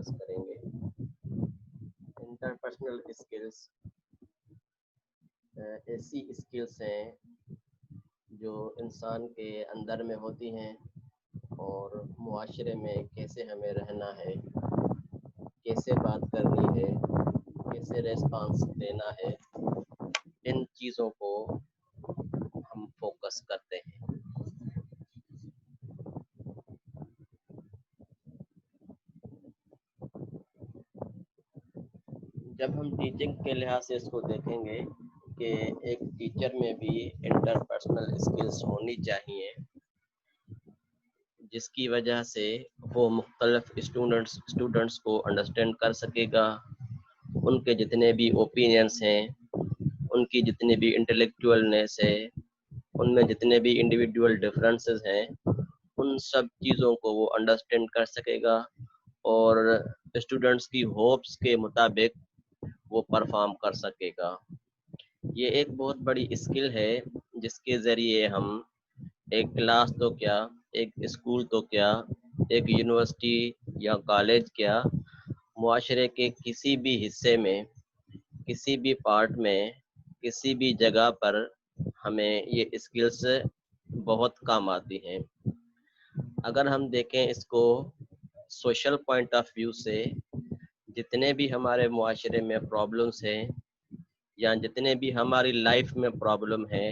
Discuss کریں گے۔ Interpersonal skills ایسی اسکلس ہیں جو انسان کے اندر میں ہوتی ہیں اور معاشرے میں کیسے ہمیں رہنا ہے، کیسے بات کرنی ہے، کیسے ریسپانس دینا ہے، ان چیزوں کو ہم فوکس کرتے ہیں۔ جب ہم ٹیچنگ کے لحاظ سے اس کو دیکھیں گے کہ ایک ٹیچر میں بھی انٹرپرسنل اسکلس ہونی چاہیے، جس کی وجہ سے وہ مختلف اسٹوڈنٹس کو انڈرسٹینڈ کر سکے گا، ان کے جتنے بھی اوپینینس ہیں، ان کی جتنے بھی انٹلیکچوئلنیس ہے، ان میں جتنے بھی انڈیویجول ڈفرینسز ہیں، ان سب چیزوں کو وہ انڈرسٹینڈ کر سکے گا اور اسٹوڈنٹس کی ہوپس کے مطابق وہ پرفارم کر سکے گا۔ یہ ایک بہت بڑی اسکل ہے جس کے ذریعے ہم ایک کلاس تو کیا، ایک اسکول تو کیا، ایک یونیورسٹی یا کالج کیا، معاشرے کے کسی بھی حصے میں، کسی بھی پارٹ میں، کسی بھی جگہ پر ہمیں یہ اسکلس بہت کام آتی ہیں۔ اگر ہم دیکھیں اس کو سوشل پوائنٹ آف ویو سے، جتنے بھی ہمارے معاشرے میں پرابلمس ہیں یا جتنے بھی ہماری لائف میں پرابلم ہیں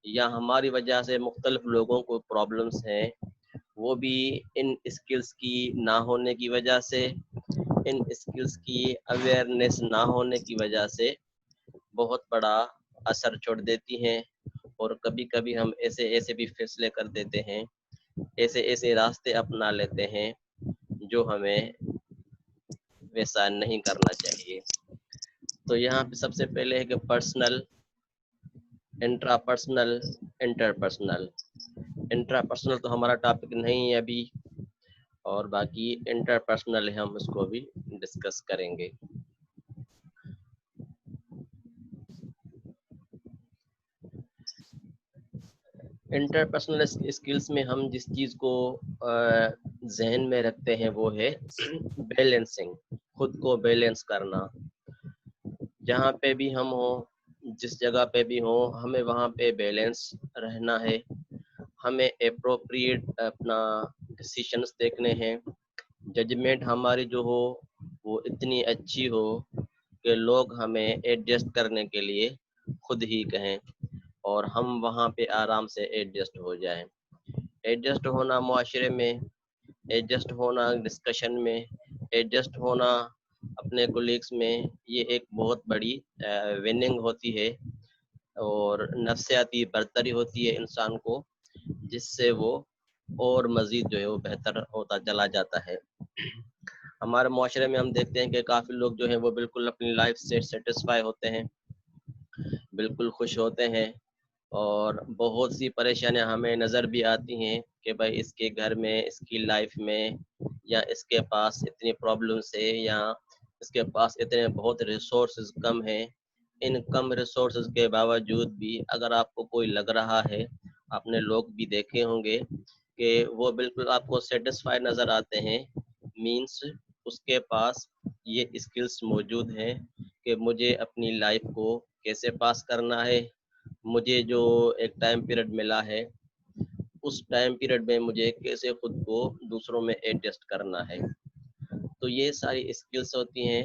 یا ہماری وجہ سے مختلف لوگوں کو پرابلمس ہیں، وہ بھی ان اسکلس کی نہ ہونے کی وجہ سے، ان اسکلس کی اویئرنیس نہ ہونے کی وجہ سے بہت بڑا اثر چھوڑ دیتی ہیں، اور کبھی کبھی ہم ایسے بھی فیصلے کر دیتے ہیں، ایسے راستے اپنا لیتے ہیں جو ہمیں ویسا نہیں کرنا چاہیے۔ تو یہاں پہ سب سے پہلے ہے کہ پرسنل، انٹراپرسنل، انٹرپرسنل۔ انٹراپرسنل تو ہمارا ٹاپک نہیں ہے ابھی، اور باقی انٹرپرسنل ہم اس کو بھی ڈسکس کریں گے۔ انٹرپرسنل اسکلس میں ہم جس چیز کو ذہن میں رکھتے ہیں وہ ہے بیلنسنگ، خود کو بیلنس کرنا۔ جہاں پہ بھی ہم ہوں، جس جگہ پہ بھی ہوں، ہمیں وہاں پہ بیلنس رہنا ہے، ہمیں اپروپریٹ اپنا ڈیسیشنز دیکھنے ہیں، ججمنٹ ہماری جو ہو وہ اتنی اچھی ہو کہ لوگ ہمیں ایڈجسٹ کرنے کے لیے خود ہی کہیں اور ہم وہاں پہ آرام سے ایڈجسٹ ہو جائیں۔ ایڈجسٹ ہونا معاشرے میں، ایڈجسٹ ہونا ڈسکشن میں، ایڈجسٹ ہونا اپنے کولیگس میں، یہ ایک بہت بڑی وننگ ہوتی ہے اور نفسیاتی برتری ہوتی ہے انسان کو، جس سے وہ اور مزید جو ہے وہ بہتر ہوتا چلا جاتا ہے۔ ہمارے معاشرے میں ہم دیکھتے ہیں کہ کافی لوگ جو ہیں وہ بالکل اپنی لائف سے سیٹسفائی ہوتے ہیں، بالکل خوش ہوتے ہیں، اور بہت سی پریشانیاں ہمیں نظر بھی آتی ہیں کہ بھائی اس کے گھر میں، اس کی لائف میں، یا اس کے پاس اتنی پرابلمس ہے، یا اس کے پاس اتنے بہت ریسورسز کم ہیں۔ ان کم ریسورسز کے باوجود بھی اگر آپ کو کوئی لگ رہا ہے، آپ نے لوگ بھی دیکھے ہوں گے کہ وہ بالکل آپ کو سیٹسفائی نظر آتے ہیں، مینس اس کے پاس یہ اسکلس موجود ہیں کہ مجھے اپنی لائف کو کیسے پاس کرنا ہے، مجھے جو ایک ٹائم پیریڈ ملا ہے اس ٹائم پیریڈ میں مجھے کیسے خود کو دوسروں میں ایڈجسٹ کرنا ہے۔ تو یہ ساری اسکلس ہوتی ہیں،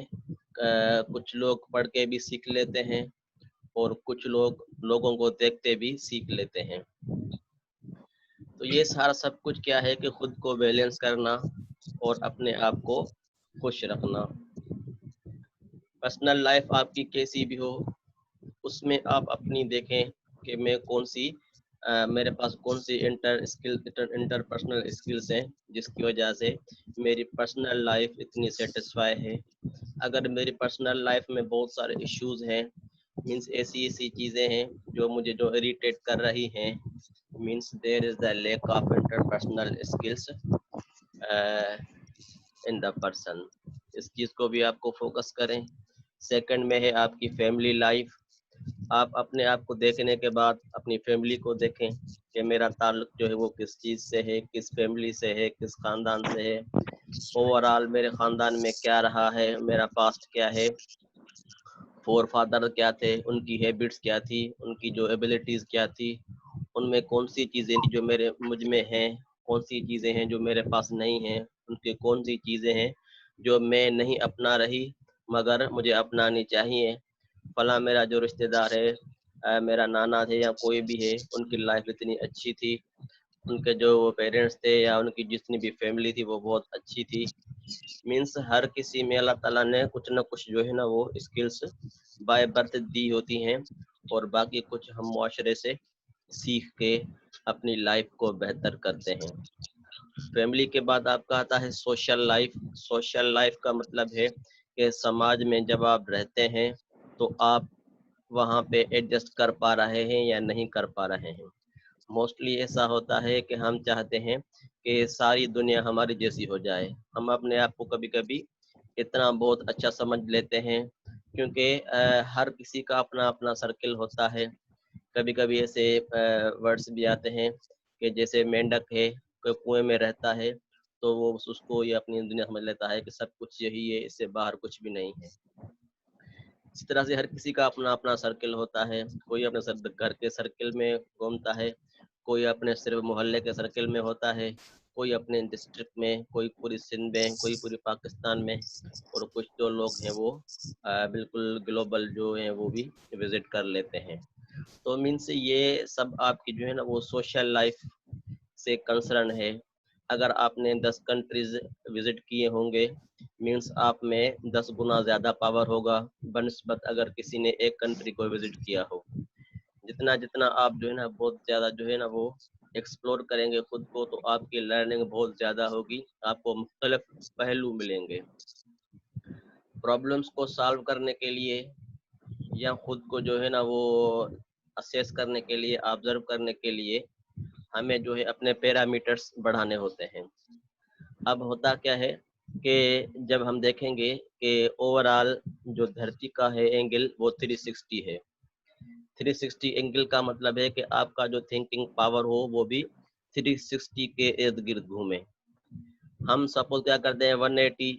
کچھ لوگ پڑھ کے بھی سیکھ لیتے ہیں اور کچھ لوگوں کو دیکھتے بھی سیکھ لیتے ہیں۔ تو یہ سارا سب کچھ کیا ہے کہ خود کو بیلنس کرنا اور اپنے آپ کو خوش رکھنا۔ پرسنل لائف آپ کی کیسی بھی ہو، اس میں آپ اپنی دیکھیں کہ میں میرے پاس کون سی انٹرپرسنل اسکلس ہیں جس کی وجہ سے میری پرسنل لائف اتنی سیٹسفائی ہے۔ اگر میری پرسنل لائف میں بہت سارے ایشوز ہیں، مینس ایسی چیزیں ہیں جو اریٹیٹ کر رہی ہیں، means there is the lack of interpersonal skills in the person. اس چیز کو بھی آپ کو فوکس کریں۔ سیکنڈ میں ہے آپ کی فیملی لائف۔ آپ اپنے آپ کو دیکھنے کے بعد اپنی فیملی کو دیکھیں کہ میرا تعلق جو ہے وہ کس چیز سے ہے، کس فیملی سے ہے، کس خاندان سے ہے، اوور آل میرے خاندان میں کیا رہا ہے، میرا پاسٹ کیا ہے، فور فادر کیا تھے، ان کی ہیبٹس کیا تھی، ان کی جو ایبلٹیز کیا تھی، ان میں کون سی چیزیں جو مجھ میں ہیں، کون سی چیزیں ہیں جو میرے پاس نہیں ہیں، ان کی کون سی چیزیں ہیں جو میں نہیں اپنا رہی مگر مجھے اپنانی چاہیے۔ فلاں میرا جو رشتہ دار ہے، میرا نانا تھے یا کوئی بھی ہے، ان کی لائف اتنی اچھی تھی، ان کے جو پیرنٹس تھے یا ان کی جتنی بھی فیملی تھی وہ بہت اچھی تھی۔ مینس ہر کسی میں اللہ تعالیٰ نے کچھ نہ کچھ جو ہے نا وہ اسکلس بائی برتھ دی ہوتی ہیں، اور باقی کچھ ہم معاشرے سے سیکھ کے اپنی لائف کو بہتر کرتے ہیں۔ فیملی کے بعد آپ کا آتا ہے سوشل لائف۔ سوشل لائف کا مطلب ہے کہ سماج میں جب آپ رہتے ہیں تو آپ وہاں پہ ایڈجسٹ کر پا رہے ہیں یا نہیں کر پا رہے ہیں۔ موسٹلی ایسا ہوتا ہے کہ ہم چاہتے ہیں کہ ساری دنیا ہماری جیسی ہو جائے۔ ہم اپنے آپ کو کبھی کبھی اتنا بہت اچھا سمجھ لیتے ہیں، کیونکہ ہر کسی کا اپنا اپنا سرکل ہوتا ہے۔ کبھی کبھی ایسے ورڈز بھی آتے ہیں کہ جیسے مینڈک ہے، کوئی کنویں میں رہتا ہے تو وہ اس کو یہ اپنی دنیا سمجھ لیتا ہے کہ سب کچھ یہی ہے، اس سے باہر کچھ بھی نہیں ہے۔ اسی طرح سے ہر کسی کا اپنا اپنا سرکل ہوتا ہے، کوئی اپنے گھر کے سرکل میں گھومتا ہے، کوئی اپنے صرف محلے کے سرکل میں ہوتا ہے، کوئی اپنے ڈسٹرکٹ میں، کوئی پوری سندھ میں، کوئی پوری پاکستان میں، اور کچھ جو لوگ ہیں وہ بالکل گلوبل جو ہیں وہ بھی وزٹ کر لیتے ہیں۔ تو مینس یہ سب آپ کی جو ہے نا وہ سوشل لائف سے کنسرن ہے۔ اگر آپ نے 10 کنٹریز وزٹ کیے ہوں گے، مینس آپ میں 10 گنا زیادہ پاور ہوگا بنسبت اگر کسی نے ایک کنٹری کو وزٹ کیا ہو۔ جتنا جتنا آپ جو ہے نا بہت زیادہ جو ہے نا وہ ایکسپلور کریں گے خود کو، تو آپ کی لرننگ بہت زیادہ ہوگی، آپ کو مختلف پہلو ملیں گے۔ پرابلمس کو سالو کرنے کے لیے یا خود کو جو ہے نا وہ اسیس کرنے کے لیے، آبزرو کرنے کے لیے ہمیں جو ہے اپنے پیرامیٹرز بڑھانے ہوتے ہیں۔ اب ہوتا کیا ہے کہ جب ہم دیکھیں گے کہ اوور آل جو دھرتی کا ہے اینگل وہ 360 ہے۔ 360 اینگل کا مطلب ہے کہ آپ کا جو تھنکنگ پاور ہو وہ بھی 360 کے ارد گرد گھومے۔ ہم سپوز کیا کرتے ہیں 180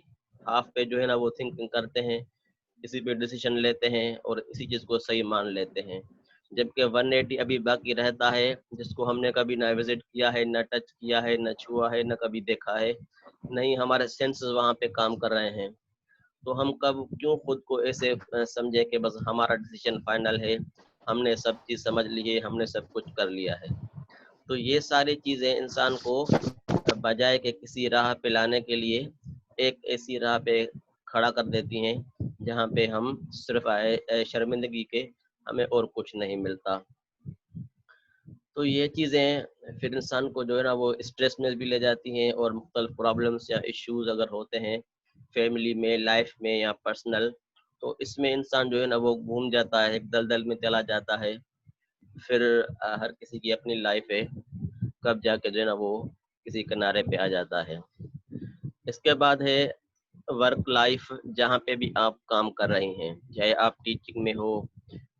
ہاف پہ جو ہے نا وہ تھنکنگ کرتے ہیں، اسی پہ ڈیسیشن لیتے ہیں اور اسی چیز کو صحیح مان لیتے ہیں، جبکہ 180 ابھی باقی رہتا ہے جس کو ہم نے کبھی نہ وزٹ کیا ہے، نہ ٹچ کیا ہے، نہ چھوا ہے، نہ کبھی دیکھا ہے، نہیں ہمارے سینسز وہاں پہ کام کر رہے ہیں۔ تو ہم کیوں خود کو ایسے سمجھے کہ بس ہمارا ڈیسیشن فائنل ہے، ہم نے سب چیز سمجھ لی ہے، ہم نے سب کچھ کر لیا ہے۔ تو یہ ساری چیزیں انسان کو بجائے کہ کسی راہ پہ لانے کے لیے ایک ایسی راہ پہ کھڑا کر دیتی ہیں جہاں پہ ہم صرف شرمندگی کے ہمیں اور کچھ نہیں ملتا۔ تو یہ چیزیں پھر انسان کو جو ہے نا وہ اسٹریس میں بھی لے جاتی ہیں، اور مختلف پرابلمس یا ایشوز اگر ہوتے ہیں فیملی میں، لائف میں یا پرسنل، تو اس میں انسان جو ہے نا وہ گھوم جاتا ہے، ایک دلدل میں چلا جاتا ہے۔ پھر ہر کسی کی اپنی لائف ہے، کب جا کے جو ہے نا وہ کسی کنارے پہ آ جاتا ہے۔ اس کے بعد ہے ورک لائف، جہاں پہ بھی آپ کام کر رہے ہیں، چاہے آپ ٹیچنگ میں ہو،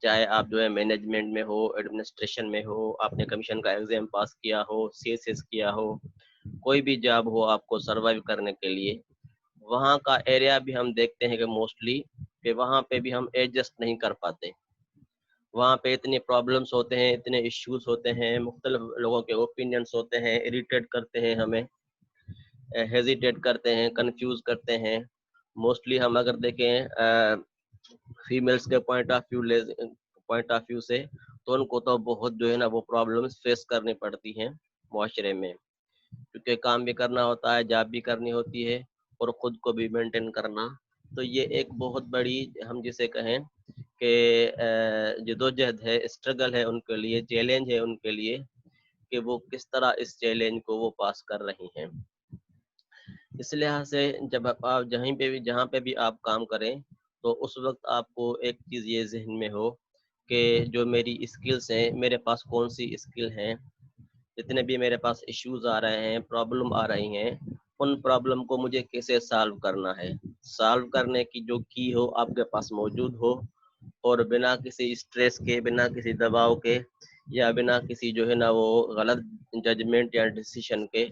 چاہے آپ جو ہے مینجمنٹ میں ہو، ایڈمنسٹریشن میں ہو، آپ نے کمیشن کا ایگزام پاس کیا ہو، سی ایس ایس کیا ہو، کوئی بھی جاب ہو آپ کو سروائیو کرنے کے لیے، وہاں کا ایریا بھی ہم دیکھتے ہیں کہ موسٹلی کہ وہاں پہ بھی ہم ایڈجسٹ نہیں کر پاتے۔ وہاں پہ اتنے پرابلمس ہوتے ہیں، اتنے ایشوز ہوتے ہیں، مختلف لوگوں کے اوپینینس ہوتے ہیں، اریٹیٹ کرتے ہیں ہمیں، ہیزیٹیٹ کرتے ہیں، کنفیوز کرتے ہیں۔ موسٹلی ہم اگر دیکھیں فیمیلز کے پوائنٹ آف ویو سے، تو ان کو تو بہت جو ہے نا وہ پرابلمس فیس کرنی پڑتی ہیں معاشرے میں، کیونکہ کام بھی کرنا ہوتا ہے، جاب بھی کرنی ہوتی ہے، اور خود کو بھی مینٹین کرنا۔ تو یہ ایک بہت بڑی ہم جسے کہیں کہ جدوجہد ہے، اسٹرگل ہے ان کے لیے، چیلنج ہے ان کے لیے کہ وہ کس طرح اس چیلنج کو وہ پاس کر رہی ہیں۔ اس لحاظ سے جب آپ جہاں پہ بھی آپ کام کریں، تو اس وقت آپ کو ایک چیز یہ ذہن میں ہو کہ جو میری اسکلز ہیں، میرے پاس کون سی اسکل ہیں، جتنے بھی میرے پاس ایشوز آ رہے ہیں، پرابلم آ رہی ہیں، ان پرابلم کو مجھے کیسے سالو کرنا ہے۔ سالو کرنے کی جو کی ہو آپ کے پاس موجود ہو، اور بنا کسی اسٹریس کے، بنا کسی دباؤ کے، یا بنا کسی جو ہے نا وہ غلط ججمنٹ یا ڈیسیشن کے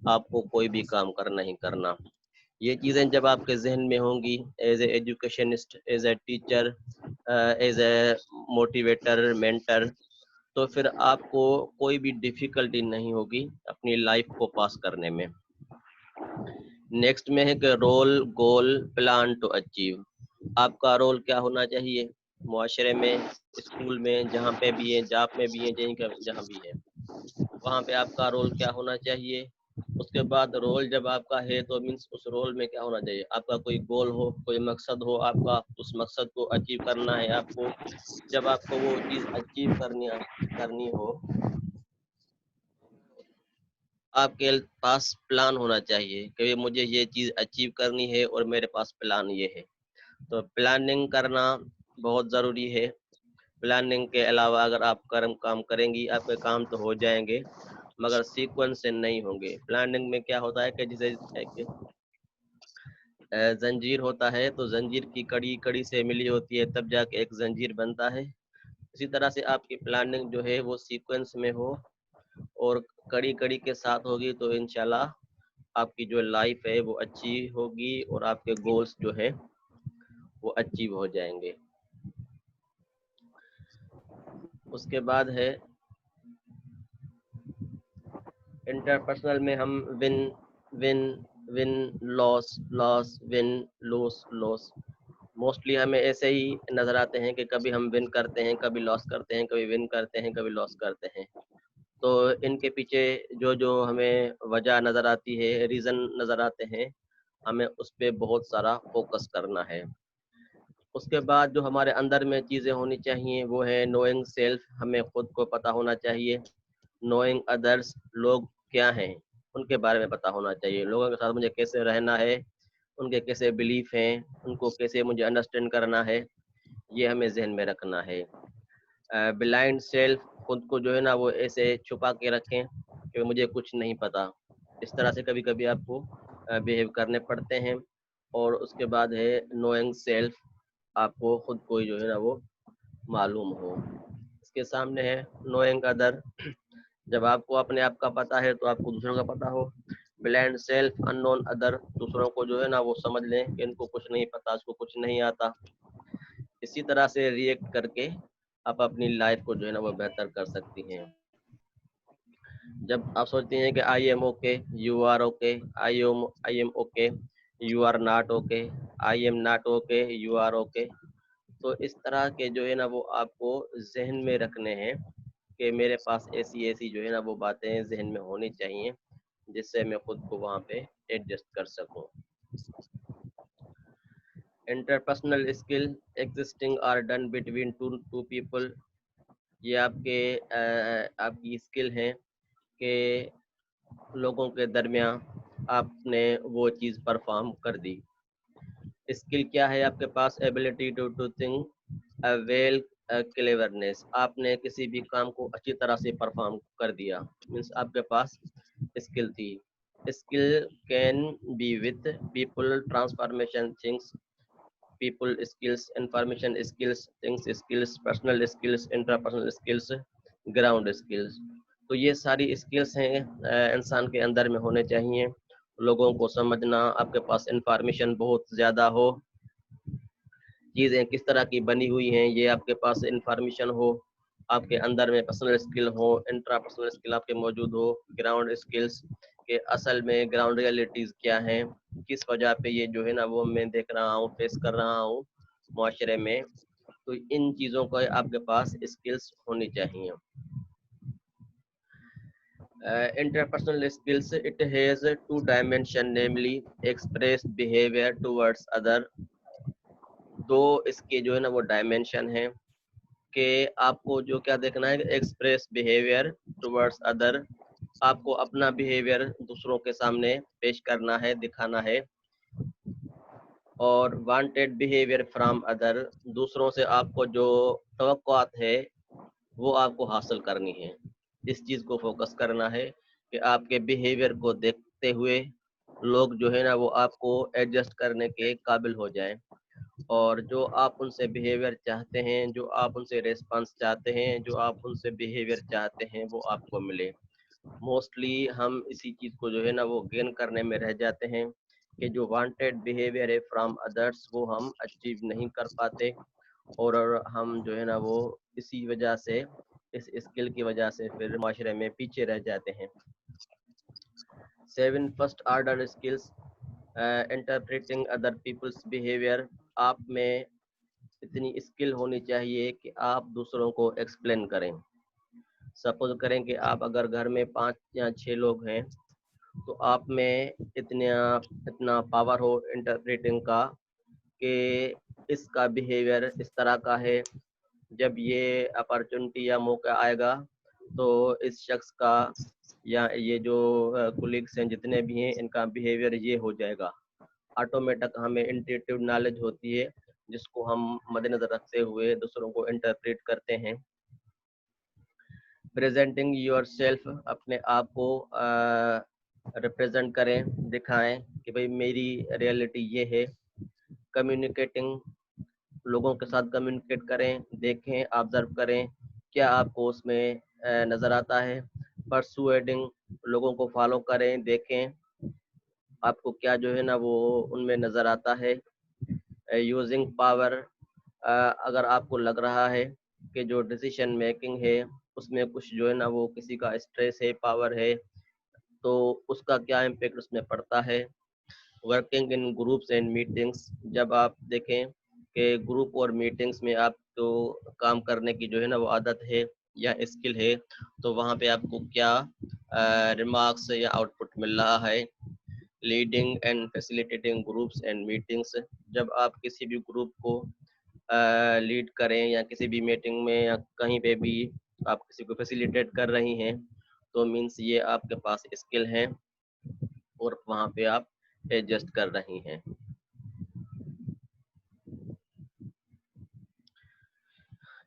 آپ کو کوئی بھی کام نہیں کرنا۔ یہ چیزیں جب آپ کے ذہن میں ہوں گی as a educationist, as a teacher, as a motivator, mentor, تو پھر آپ کو کوئی بھی ڈیفیکلٹی نہیں ہوگی اپنی لائف کو پاس کرنے میں۔ نیکسٹ میں ہے کہ role, goal, plan to achieve. آپ کا رول کیا ہونا چاہیے معاشرے میں، اسکول میں، جہاں پہ بھی ہے، جاب میں بھی ہے، جہاں بھی ہے، وہاں پہ آپ کا رول کیا ہونا چاہیے۔ اس کے بعد رول جب آپ کا ہے تو مینس اس رول میں کیا ہونا چاہیے، آپ کا کوئی گول ہو، کوئی مقصد ہو، آپ کا اس مقصد کو اچیو کرنا ہے آپ کو۔ جب آپ کو وہ چیز اچیو کرنی ہو، آپ کے پاس پلان ہونا چاہیے کہ مجھے یہ چیز اچیو کرنی ہے اور میرے پاس پلان یہ ہے۔ تو پلاننگ کرنا بہت ضروری ہے۔ پلاننگ کے علاوہ اگر آپ کام کریں گی، آپ کے کام تو ہو جائیں گے مگر سیکوینس سے نہیں ہوں گے۔ پلاننگ میں کیا ہوتا ہے کہ جسے زنجیر ہوتا ہے، تو زنجیر کی کڑی کڑی سے ملی ہوتی ہے تب جا کے ایک زنجیر بنتا ہے۔ اسی طرح سے آپ کی پلاننگ جو ہے وہ سیکوینس میں ہو اور کڑی کڑی کے ساتھ ہوگی تو انشاءاللہ آپ کی جو لائف ہے وہ اچھی ہوگی اور آپ کے گولز جو ہے وہ اچیو ہو جائیں گے۔ اس کے بعد ہے انٹرپرسنل میں ہم ون ون ون، لاس لاس، ون لوس لوس، موسٹلی ہمیں ایسے ہی نظر آتے ہیں کہ کبھی ہم ون کرتے ہیں، کبھی لاس کرتے ہیں، کبھی ون کرتے ہیں، کبھی لاس کرتے ہیں۔ تو ان کے پیچھے جو ہمیں وجہ نظر آتی ہے، ریزن نظر آتے ہیں، ہمیں اس پہ بہت سارا فوکس کرنا ہے۔ اس کے بعد جو ہمارے اندر میں چیزیں ہونی چاہیے وہ ہے نوئنگ سیلف، ہمیں خود کو پتہ ہونا چاہیے۔ نوئنگ ادرس، لوگ کیا ہیں ان کے بارے میں پتہ ہونا چاہیے، لوگوں کے ساتھ مجھے کیسے رہنا ہے، ان کے کیسے بلیف ہیں، ان کو کیسے مجھے انڈرسٹینڈ کرنا ہے، یہ ہمیں ذہن میں رکھنا ہے۔ بلائنڈ سیلف، خود کو جو ہے نا وہ ایسے چھپا کے رکھیں کہ مجھے کچھ نہیں پتا، اس طرح سے کبھی کبھی آپ کو بیہیو کرنے پڑتے ہیں۔ اور اس کے بعد ہے نوئنگ سیلف، آپ کو خود کو جو ہے نا وہ معلوم ہو۔ اس کے سامنے ہے نوئنگ ادر، جب آپ کو اپنے آپ کا پتہ ہے تو آپ کو دوسروں کا پتہ ہو۔ بلائنڈ سیلف، ان نون ادر، دوسروں کو جو ہے نا وہ سمجھ لیں کہ ان کو کچھ نہیں پتا، اس کو کچھ نہیں آتا۔ اسی طرح سے ریئیکٹ کر کے آپ اپنی لائف کو جو ہے نا وہ بہتر کر سکتی ہیں۔ جب آپ سوچتے ہیں کہ I am okay, you are okay, I am okay, you are not okay, I am not okay, you are okay, تو اس طرح کے جو ہے نا وہ آپ کو ذہن میں رکھنے ہیں کہ میرے پاس ایسی جو ہے نا وہ باتیں ذہن میں ہونی چاہیے جس سے میں خود کو وہاں پہ ایڈجسٹ کر سکوں۔ Interpersonal skill existing are done between two people, یہ آپ کی اسکل ہیں کہ لوگوں کے درمیان آپ نے وہ چیز پرفارم کر دی۔ اسکل کیا ہے آپ کے پاس، ایبلٹی ٹو تھنک ویل، کلیورنیس، آپ نے کسی بھی کام کو اچھی طرح سے پرفارم کر دیا، مینس آپ کے پاس اسکل تھی۔ Skill can be with people, transformation things, people skills, information skills, things skills, personal skills, interpersonal skills, ground skills. تو یہ ساری اسکلس ہیں انسان کے اندر میں ہونے چاہیے۔ لوگوں کو سمجھنا، آپ کے پاس انفارمیشن بہت زیادہ ہو، چیزیں کس طرح کی بنی ہوئی ہیں یہ آپ کے پاس انفارمیشن ہو، آپ کے اندر میں پرسنل اسکل ہو، انٹرا پرسنل اسکل آپ کے موجود ہو، گراؤنڈ اسکلس کہ اصل میں گراؤنڈ ریئلٹیز کیا ہیں، کس وجہ پہ یہ جو ہے نا وہ میں دیکھ رہا ہوں، فیس کر رہا ہوں معاشرے میں، تو ان چیزوں کو آپ کے پاس اسکلس ہونی چاہیے۔ Interpersonal skills, it has two dimension, namely express behavior towards other. دو اس کے جو ہے نا وہ ڈائمینشن ہیں کہ آپ کو جو کیا دیکھنا ہے، ایکسپریس بیہیویئر ٹورڈز ادر، آپ کو اپنا بیہیویئر دوسروں کے سامنے پیش کرنا ہے، دکھانا ہے، اور وانٹیڈ بیہیویئر فرام ادر، دوسروں سے آپ کو جو توقعات ہے وہ آپ کو حاصل کرنی ہے۔ اس چیز کو فوکس کرنا ہے کہ آپ کے بیہیویئر کو دیکھتے ہوئے لوگ جو ہے نا وہ آپ کو ایڈجسٹ کرنے کے قابل ہو جائیں، اور جو آپ ان سے بیہیویئر چاہتے ہیں، جو آپ ان سے ریسپانس چاہتے ہیں، جو آپ ان سے بیہیویئر چاہتے ہیں وہ آپ کو ملے۔ موسٹلی ہم اسی چیز کو جو ہے نا وہ گین کرنے میں رہ جاتے ہیں کہ جو وانٹیڈ بیہیویئر ہے فرام ادرس وہ ہم اچیو نہیں کر پاتے، اور ہم جو ہے نا وہ اسی وجہ سے، اس اسکل کی وجہ سے پھر معاشرے میں پیچھے رہ جاتے ہیں۔ 7 first order skills, interpreting other peoples behaviour. آپ میں اتنی اسکل ہونی چاہیے کہ آپ دوسروں کو ایکسپلین کریں۔ سپوز کریں کہ آپ اگر گھر میں 5 یا 6 لوگ ہیں تو آپ میں اتنا پاور ہو انٹرپریٹنگ کا کہ اس کا بیہیویئر اس طرح کا ہے، جب یہ اپرچونٹی یا موقع آئے گا تو اس شخص کا یا یہ جو کولیگس ہیں جتنے بھی ہیں ان کا بیہیویئر یہ ہو جائے گا۔ آٹومیٹک ہمیں انٹیٹیو نالج ہوتی ہے جس کو ہم مد نظر رکھتے ہوئے دوسروں کو انٹرپریٹ کرتے ہیں۔ پریزنٹنگ یور سیلف، اپنے آپ کو ریپرزینٹ کریں، دکھائیں کہ بھئی میری ریئلٹی یہ ہے۔ کمیونیکیٹنگ، لوگوں کے ساتھ کمیونیکیٹ کریں، دیکھیں، آبزرو کریں کیا آپ کو اس میں نظر آتا ہے۔ پرسویڈنگ، لوگوں کو فالو کریں، دیکھیں آپ کو کیا جو ہے نا وہ ان میں نظر آتا ہے۔ یوزنگ پاور، اگر آپ کو لگ رہا ہے کہ جو ڈیسیشن میکنگ ہے اس میں کچھ جو ہے نا وہ کسی کا اسٹریس ہے، پاور ہے، تو اس کا کیا امپیکٹ اس میں پڑتا ہے۔ Working in groups and meetings, جب آپ دیکھیں کہ گروپ اور میٹنگس میں آپ کو کام کرنے کی جو ہے نا وہ عادت ہے یا اسکل ہے تو وہاں پہ آپ کو کیا ریمارکس یا آؤٹ پٹ مل رہا ہے۔ Leading and facilitating groups and meetings, جب آپ کسی بھی گروپ کو لیڈ کریں یا کسی بھی میٹنگ میں یا کہیں پہ بھی آپ کسی کو فیسیلیٹیٹ کر رہی ہیں تو مینس یہ آپ کے پاس اسکل ہیں اور وہاں پہ آپ ایڈجسٹ کر رہی ہیں۔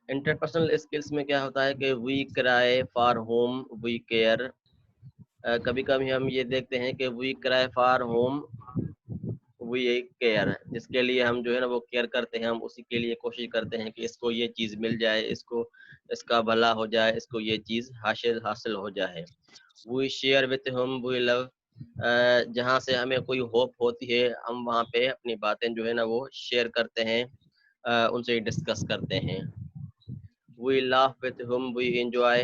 انٹرپرسنل اسکلس میں کیا ہوتا ہے کہ وی کرائے فار ہوم وی کیئر۔ کبھی کبھی ہم یہ دیکھتے ہیں کہ وی کرائے فار ہوم وی کیئر، جس کے لیے ہم جو ہے نا وہ کیئر کرتے ہیں، ہم اسی کے لیے کوشش کرتے ہیں کہ اس کو یہ چیز مل جائے، اس کو اس کا بھلا ہو جائے، اس کو یہ چیز حاصل ہو جائے۔ وی شیئر وتھ ہوم وی لو، جہاں سے ہمیں کوئی ہوپ ہوتی ہے ہم وہاں پہ اپنی باتیں جو ہے نا وہ شیئر کرتے ہیں، ان سے ڈسکس کرتے ہیں۔ We laugh with whom we enjoy,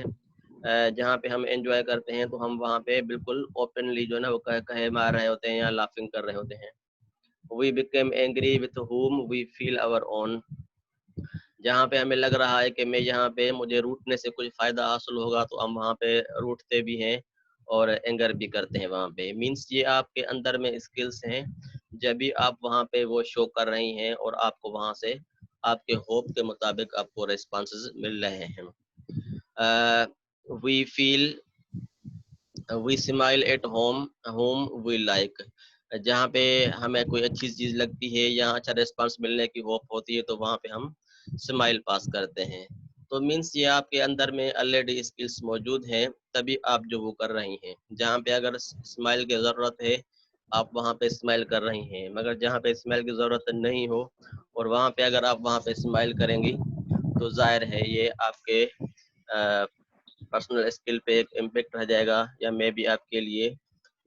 جہاں پہ ہم انجوائے کرتے ہیں تو ہم وہاں پہ بالکل اوپنلی جو ہے نا وہ کہے مار رہے ہوتے ہیں یا لافنگ کر رہے ہوتے ہیں۔ We became angry with whom we feel our own، جہاں پہ ہمیں لگ رہا ہے کہ میں یہاں پہ مجھے روٹنے سے کچھ فائدہ حاصل ہوگا تو ہم وہاں پہ روٹتے بھی ہیں اور اینگر بھی کرتے ہیں وہاں پہ۔ مینس یہ آپ کے اندر میں اسکلس ہیں، جب بھی آپ وہاں پہ وہ شو کر رہی ہیں اور آپ کو وہاں سے آپ کے ہوپ کے مطابق آپ کو ریسپانسز مل رہے ہیں۔ We feel we smile at whom we like، جہاں پہ ہمیں کوئی اچھی چیز لگتی ہے یا اچھا ریسپانس ملنے کی ہوپ ہوتی ہے تو وہاں پہ ہم اسمائل پاس کرتے ہیں۔ تو مینس یہ آپ کے اندر میں آلریڈی اسکلس موجود ہیں، تبھی آپ جو وہ کر رہی ہیں۔ جہاں پہ اگر اسمائل کی ضرورت ہے آپ وہاں پہ اسمائل کر رہی ہیں، مگر جہاں پہ اسمائل کی ضرورت نہیں ہو اور وہاں پہ اگر آپ وہاں پہ اسمائل کریں گی تو ظاہر ہے یہ آپ کے پرسنل اسکل پہ ایک امپیکٹ رہ جائے گا، یا میں بھی آپ کے لیے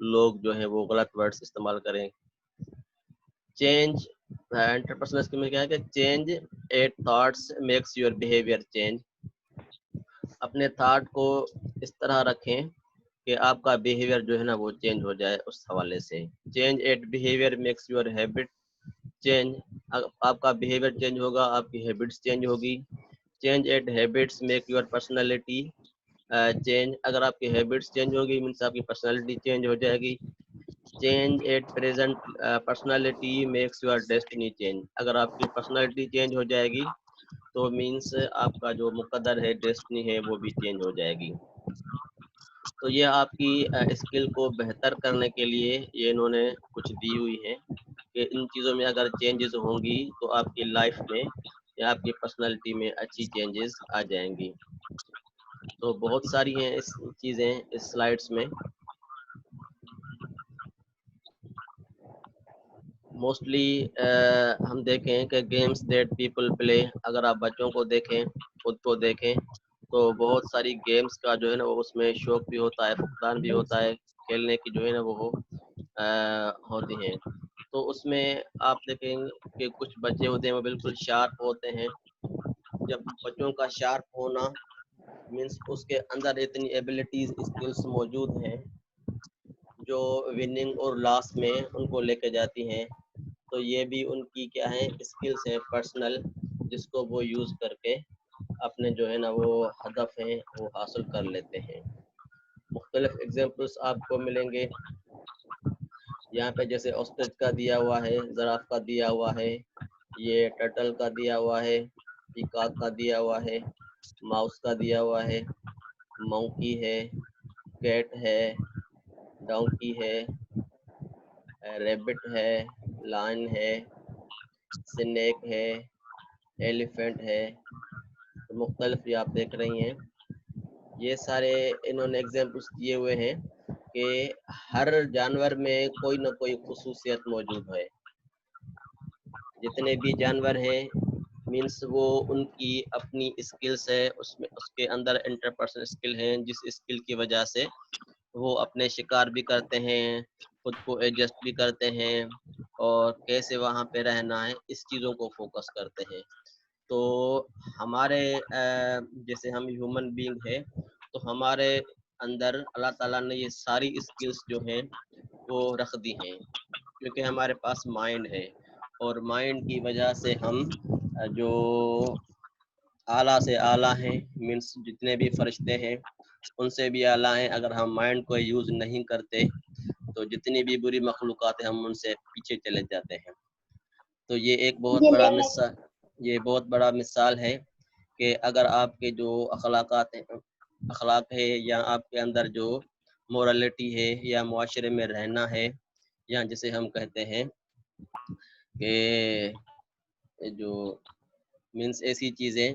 لوگ جو ہیں وہ غلط ورڈز استعمال کریں۔ چینج، انٹرپرسنل اسکل میں کیا ہے کہ change at thoughts makes your behaviour change, اپنے تھاٹ کو اس طرح رکھیں کہ آپ کا بیہیویئر جو ہے نا وہ چینج ہو جائے اس حوالے سے۔ Change at behaviour makes your habit change, آپ کا بیہیویئر چینج ہوگا آپ کی ہیبٹس چینج ہوگی۔ Change at habits make your personality change, اگر آپ کی ہیبٹس چینج ہوگی مینس آپ کی پرسنالٹی چینج ہو جائے گی۔ Change at present personality makes your destiny change, اگر آپ کی پرسنالٹی چینج ہو جائے گی تو مینس آپ کا جو مقدر ہے، ڈیسٹنی ہے، وہ بھی چینج ہو جائے گی۔ تو یہ آپ کی اسکل کو بہتر کرنے کے لیے یہ انہوں نے کچھ دی ہوئی ہے کہ ان چیزوں میں اگر چینجز ہوں گی تو آپ کی لائف میں یا آپ کی پرسنالٹی میں اچھی چینجز آ جائیں گی۔ تو بہت ساری ہیں اس چیزیں اس سلائڈس میں۔ موسٹلی ہم دیکھیں کہ گیمس دیٹ پیپل پلے، اگر آپ بچوں کو دیکھیں، خود کو دیکھیں تو بہت ساری گیمس کا جو ہے نا وہ اس میں شوق بھی ہوتا ہے، فقدان بھی ہوتا ہے، کھیلنے کی جو ہے نا وہ ہوتی ہیں۔ تو اس میں آپ دیکھیں گے کہ کچھ بچے ہوتے ہیں وہ بالکل شارپ ہوتے ہیں. جب بچوں کا شارپ ہونا مینس اس کے اندر اتنی ایبلٹیز اسکلس موجود ہیں جو وننگ اور لاس میں ان کو لے کے جاتی ہیں. تو یہ بھی ان کی کیا ہے اسکلس ہیں پرسنل, جس کو وہ یوز کر کے اپنے جو ہے نا وہ ہدف ہیں وہ حاصل کر لیتے ہیں. مختلف ایگزامپلس آپ کو ملیں گے یہاں پہ, جیسے آسٹرچ کا دیا ہوا ہے, زراف کا دیا ہوا ہے, یہ ٹرٹل کا دیا ہوا ہے, پیکاک کا دیا ہوا ہے, ماؤس کا دیا ہوا ہے, مونکی ہے, کیٹ ہے, ڈونکی ہے, ریبٹ ہے, لائن ہے, سنیک ہے, ایلیفینٹ ہے, مختلف یہ آپ دیکھ رہی ہیں. یہ سارے انہوں نے ایگزامپلس دیے ہوئے ہیں کہ ہر جانور میں کوئی نہ کوئی خصوصیت موجود ہے. جتنے بھی جانور ہیں مینس وہ ان کی اپنی اسکلس ہے, اس میں اس کے اندر انٹرپرسنل اسکل ہیں, جس اسکل کی وجہ سے وہ اپنے شکار بھی کرتے ہیں, خود کو ایڈجسٹ بھی کرتے ہیں, اور کیسے وہاں پہ رہنا ہے اس چیزوں کو فوکس کرتے ہیں. تو ہمارے جیسے ہم ہیومن بینگ ہے تو ہمارے اندر اللہ تعالیٰ نے یہ ساری اسکلس جو ہیں وہ رکھ دی ہیں, کیونکہ ہمارے پاس مائنڈ ہے, اور مائنڈ کی وجہ سے ہم جو اعلیٰ سے اعلیٰ ہیں مینس جتنے بھی فرشتے ہیں ان سے بھی اعلیٰ ہیں. اگر ہم مائنڈ کو یوز نہیں کرتے تو جتنی بھی بری مخلوقات ہیں ہم ان سے پیچھے چلے جاتے ہیں. تو یہ ایک بہت بڑا مثال ہے کہ اگر آپ کے جو اخلاق ہے یا آپ کے اندر جو مورالٹی ہے یا معاشرے میں رہنا ہے, یا جسے ہم کہتے ہیں کہ جو مینس ایسی چیزیں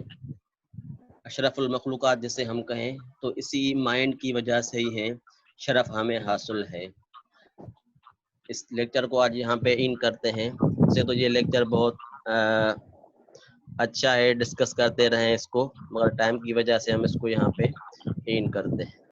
اشرف المخلوقات جسے ہم کہیں, تو اسی مائنڈ کی وجہ سے ہی ہے شرف ہمیں حاصل ہے. اس لیکچر کو آج یہاں پہ اینڈ کرتے ہیں. سے تو یہ لیکچر بہت اچھا ہے, ڈسکس کرتے رہیں اس کو, مگر ٹائم کی وجہ سے ہم اس کو یہاں پہ اینڈ کرتے ہیں.